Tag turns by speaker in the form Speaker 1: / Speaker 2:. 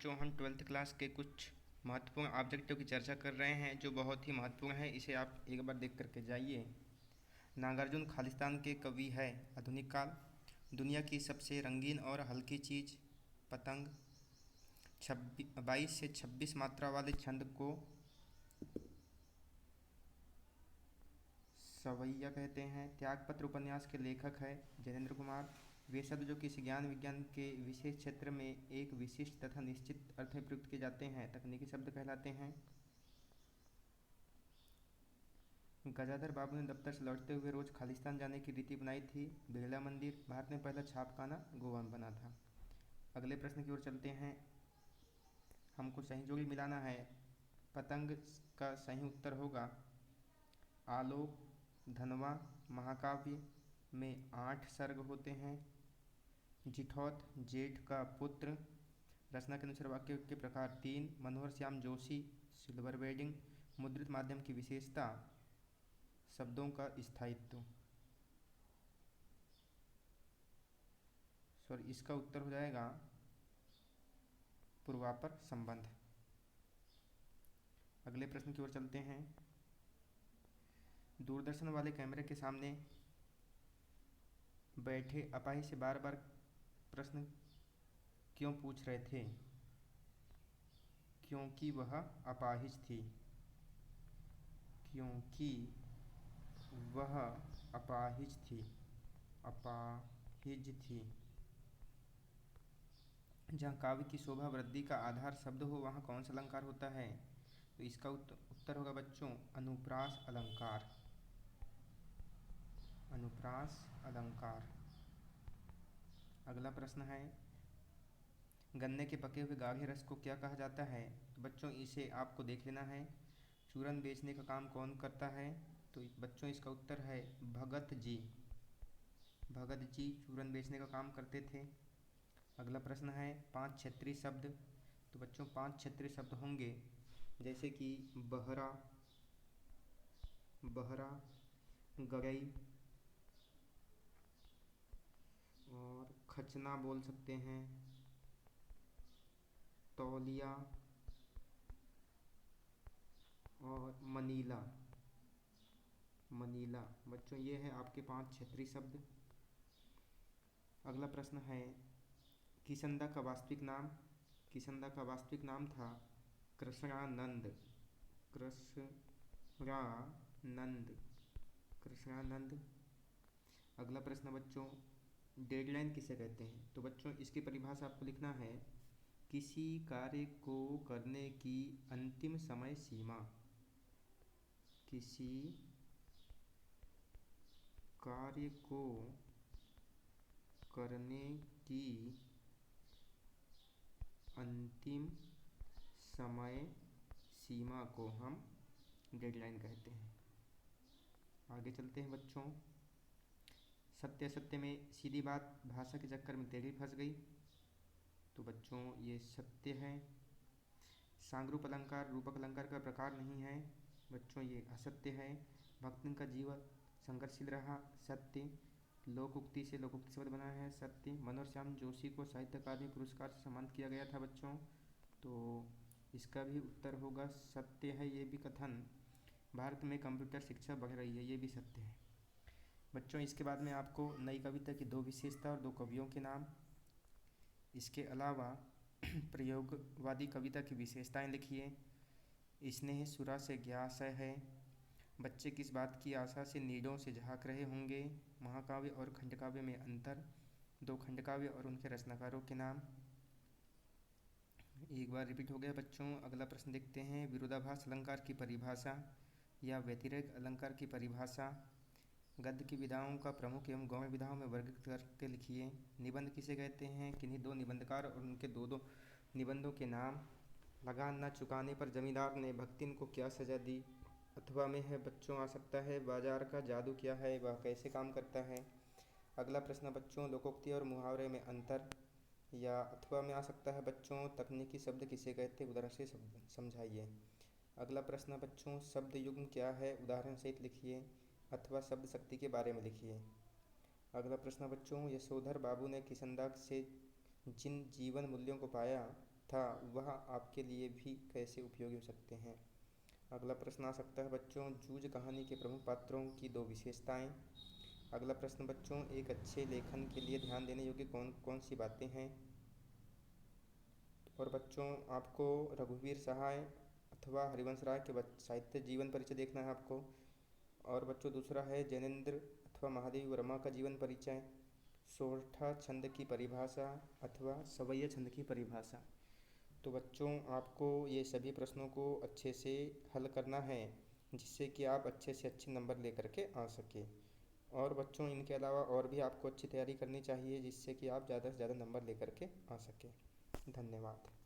Speaker 1: जो हम 12th class के कुछ महत्वपूर्ण ऑब्जेक्टिव की चर्चा कर रहे हैं जो बहुत ही महत्वपूर्ण है, इसे आप एक बार देख करके जाइए। नागार्जुन खालिस्तान के कवि है। आधुनिक काल। दुनिया की सबसे रंगीन और हल्की चीज़ पतंग। 22 से 26 मात्रा वाले छंद को सवैया कहते हैं। त्यागपत्र उपन्यास के लेखक है जयेंद्र कुमार। वे शब्द जो किसी ज्ञान विज्ञान के विशेष क्षेत्र में एक विशिष्ट तथा निश्चित अर्थ में प्रयुक्त किए जाते हैं तकनीकी शब्द कहलाते हैं। गजाधर बाबू ने दफ्तर से लौटते हुए रोज खालिस्तान जाने की रीति बनाई थी। बिरला मंदिर। भारत में पहला छापखाना गोवा में बना था। अगले प्रश्न की ओर चलते हैं। हमको सही जोड़ी मिलाना है। पतंग का सही उत्तर होगा आलोक। धनवा महाकाव्य में 8 सर्ग होते हैं। जिठौत जेठ का पुत्र। रचना के अनुसार वाक्य के प्रकार 3। मनोहर श्याम जोशी। Silver wedding. मुद्रित माध्यम की विशेषता शब्दों का स्थायित्व। सॉरी, इसका उत्तर हो जाएगा पूर्वापर संबंध। अगले प्रश्न की ओर चलते हैं। दूरदर्शन वाले कैमरे के सामने बैठे अपाहिज से बार बार प्रश्न क्यों पूछ रहे थे? क्योंकि वह अपाहिज थी। क्योंकि वह अपाहिज थी। अपाहिज थी। जहाँ काव्य की शोभा वृद्धि का आधार शब्द हो वहाँ कौन सा अलंकार होता है? तो इसका उत्तर होगा बच्चों अनुप्रास अलंकार। अनुप्रास अलंकार। अगला प्रश्न है गन्ने के पके हुए गाढ़े रस को क्या कहा जाता है? तो बच्चों इसे आपको देख लेना है। चूरन बेचने का काम कौन करता है? तो बच्चों इसका उत्तर है भगत जी। भगत जी चूरन बेचने का काम करते थे। अगला प्रश्न है 5 क्षेत्रीय शब्द। तो बच्चों 5 क्षेत्रीय शब्द होंगे जैसे कि बहरा, बहरा, गरई और खचना बोल सकते हैं, तौलिया और मनीला। मनीला बच्चों ये है आपके 5 क्षेत्रीय शब्द। अगला प्रश्न है किसंदा का वास्तविक नाम। किसंदा का वास्तविक नाम था कृष्णानंद। कृष्णानंद। कृष्णानंद। अगला प्रश्न बच्चों डेडलाइन किसे कहते हैं? तो बच्चों इसकी परिभाषा आपको लिखना है किसी कार्य को करने की अंतिम समय सीमा। किसी कार्य को करने की अंतिम समय सीमा को हम डेडलाइन कहते हैं। आगे चलते हैं बच्चों। सत्य असत्य में सीधी बात भाषा के चक्कर में तेरी फंस गई। तो बच्चों ये सत्य है। सांगरूप अलंकार रूपक अलंकार का प्रकार नहीं है। बच्चों ये असत्य है। भक्तन का जीवन संघर्षशील रहा। सत्य। लोकोक्ति से लोकोक्ति शब्द बना है। सत्य। मनोहर श्याम जोशी को साहित्य अकादमी पुरस्कार से सम्मानित किया गया था बच्चों। तो इसका भी उत्तर होगा सत्य है ये भी कथन। भारत में कंप्यूटर शिक्षा बढ़ रही है ये भी सत्य है। बच्चों इसके बाद में आपको नई कविता की 2 विशेषता और 2 कवियों के नाम, इसके अलावा प्रयोगवादी कविता की विशेषताएं लिखिए। स्नेह सुरा से ज्ञासय है। बच्चे किस बात की आशा से नीडों से झाँक रहे होंगे। महाकाव्य और खंडकाव्य में अंतर। 2 खंडकाव्य और उनके रचनाकारों के नाम। एक बार रिपीट हो गया बच्चों। अगला प्रश्न देखते हैं विरोधाभास अलंकार की परिभाषा या व्यतिरेक अलंकार की परिभाषा। गद्य की विधाओं का प्रमुख एवं गौण विधाओं में वर्गीकृत करके लिखिए। निबंध किसे कहते हैं? किन्हीं 2 निबंधकार और उनके 2 निबंधों के नाम। लगान न चुकाने पर जमींदार ने भक्तिन को क्या सजा दी? अथवा में है बच्चों आ सकता है बाजार का जादू क्या है, वह कैसे काम करता है। अगला प्रश्न बच्चों लोकोक्ति और मुहावरे में अंतर। या अथवा में आ सकता है बच्चों तकनीकी शब्द किसे कहते हैं, उदाहरण से समझाइए। अगला प्रश्न बच्चों शब्द युग्म क्या है, उदाहरण सहित लिखिए अथवा शब्द शक्ति के बारे में लिखिए। अगला प्रश्न बच्चों यशोधर बाबू ने किसंदा से जिन जीवन मूल्यों को पाया था वह आपके लिए भी कैसे उपयोगी हो सकते हैं। अगला प्रश्न आ सकता है बच्चों, जूझ कहानी के प्रमुख पात्रों की 2 विशेषताएं। अगला प्रश्न बच्चों, एक अच्छे लेखन के लिए ध्यान देने योग्य कौन कौन सी बातें हैं। और बच्चों आपको रघुवीर सहाय अथवा हरिवंश राय के साहित्य जीवन परिचय देखना है आपको। और बच्चों दूसरा है जैनेन्द्र अथवा महादेवी वर्मा का जीवन परिचय, सोरठा छंद की परिभाषा अथवा सवैया छंद की परिभाषा। तो बच्चों आपको ये सभी प्रश्नों को अच्छे से हल करना है जिससे कि आप अच्छे से अच्छे नंबर लेकर के आ सके। और बच्चों इनके अलावा और भी आपको अच्छी तैयारी करनी चाहिए जिससे कि आप ज़्यादा से ज़्यादा नंबर लेकर के आ सकें। धन्यवाद।